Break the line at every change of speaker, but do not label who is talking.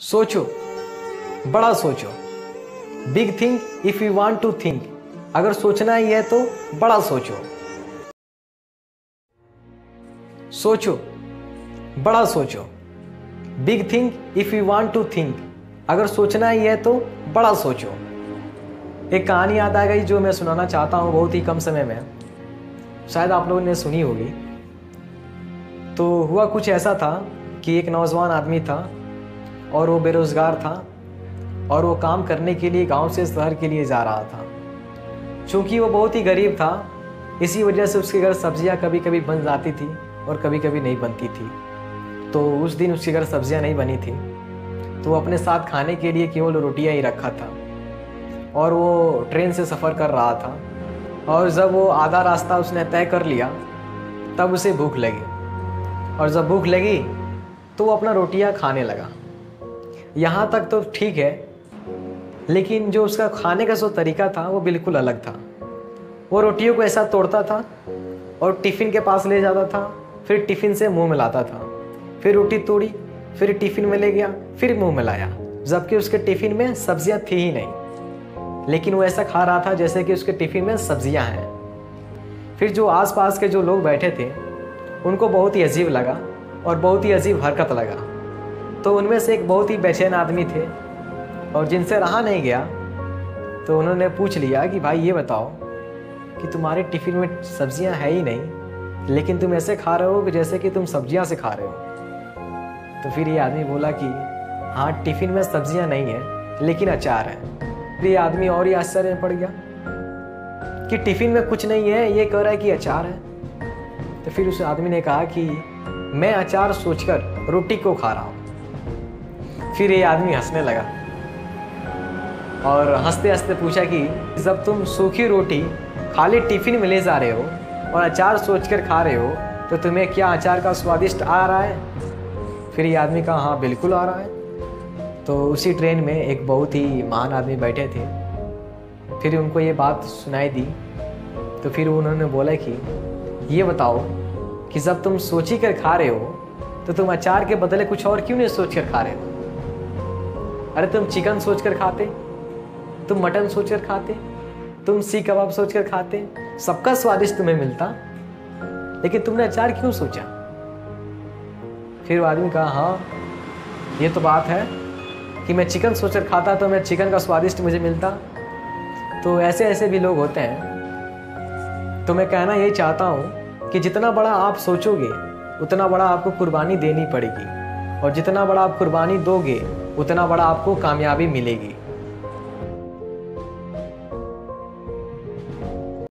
सोचो, बड़ा सोचो। Big think if you want to think. अगर सोचना ही है तो बड़ा सोचो। सोचो, बड़ा सोचो। Big think if you want to think. अगर सोचना ही है तो बड़ा सोचो। एक कहानी याद आ गई जो मैं सुनाना चाहता हूँ बहुत ही कम समय में। शायद आप लोगों ने सुनी होगी। तो हुआ कुछ ऐसा था कि एक नौजवान आदमी था और वो बेरोज़गार था और वो काम करने के लिए गांव से शहर के लिए जा रहा था। चूँकि वो बहुत ही गरीब था, इसी वजह से उसके घर सब्जियां कभी कभी बन जाती थी और कभी कभी नहीं बनती थी। तो उस दिन उसके घर सब्जियां नहीं बनी थी, तो वो अपने साथ खाने के लिए केवल रोटियां ही रखा था और वो ट्रेन से सफ़र कर रहा था। और जब वो आधा रास्ता उसने तय कर लिया तब उसे भूख लगी, और जब भूख लगी तो वो अपना रोटियां खाने लगा। यहाँ तक तो ठीक है, लेकिन जो उसका खाने का जो तरीका था वो बिल्कुल अलग था। वो रोटियों को ऐसा तोड़ता था और टिफ़िन के पास ले जाता था, फिर टिफ़िन से मुंह में लाता था, फिर रोटी तोड़ी, फिर टिफ़िन में ले गया, फिर मुंह में लाया, जबकि उसके टिफ़िन में सब्जियां थी ही नहीं, लेकिन वो ऐसा खा रहा था जैसे कि उसके टिफ़िन में सब्जियां हैं। फिर जो आसपास के जो लोग बैठे थे उनको बहुत ही अजीब लगा और बहुत ही अजीब हरकत लगा। तो उनमें से एक बहुत ही बेचैन आदमी थे और जिनसे रहा नहीं गया, तो उन्होंने पूछ लिया कि भाई ये बताओ कि तुम्हारे टिफ़िन में सब्जियां है ही नहीं, लेकिन तुम ऐसे खा रहे हो कि जैसे कि तुम सब्जियां से खा रहे हो। तो फिर ये आदमी बोला कि हाँ, टिफ़िन में सब्जियां नहीं है लेकिन अचार है। फिर ये आदमी और ही आश्चर्य में पड़ गया कि टिफ़िन में कुछ नहीं है, ये कह रहा है कि अचार है। तो फिर उस आदमी ने कहा कि मैं अचार सोचकर रोटी को खा रहा हूँ। फिर ये आदमी हंसने लगा और हंसते हंसते पूछा कि जब तुम सूखी रोटी खाली टिफ़िन में ले जा रहे हो और अचार सोचकर खा रहे हो, तो तुम्हें क्या अचार का स्वादिष्ट आ रहा है? फिर ये आदमी कहा हाँ बिल्कुल आ रहा है। तो उसी ट्रेन में एक बहुत ही महान आदमी बैठे थे। फिर उनको ये बात सुनाई दी, तो फिर उन्होंने बोला कि ये बताओ कि जब तुम सोची कर खा रहे हो तो तुम अचार के बदले कुछ और क्यों नहीं सोच कर खा रहे हो? अरे तुम चिकन सोच कर खाते, तुम मटन सोच कर खाते, तुम सीख कबाब सोच कर खाते, सबका स्वादिष्ट तुम्हें मिलता, लेकिन तुमने अचार क्यों सोचा? फिर वो आदमी कहा हाँ ये तो बात है कि मैं चिकन सोच कर खाता तो मैं चिकन का स्वादिष्ट मुझे मिलता। तो ऐसे ऐसे भी लोग होते हैं। तो मैं कहना यही चाहता हूँ कि जितना बड़ा आप सोचोगे उतना बड़ा आपको कुर्बानी देनी पड़ेगी, और जितना बड़ा आप कुर्बानी दोगे उतना बड़ा आपको कामयाबी मिलेगी।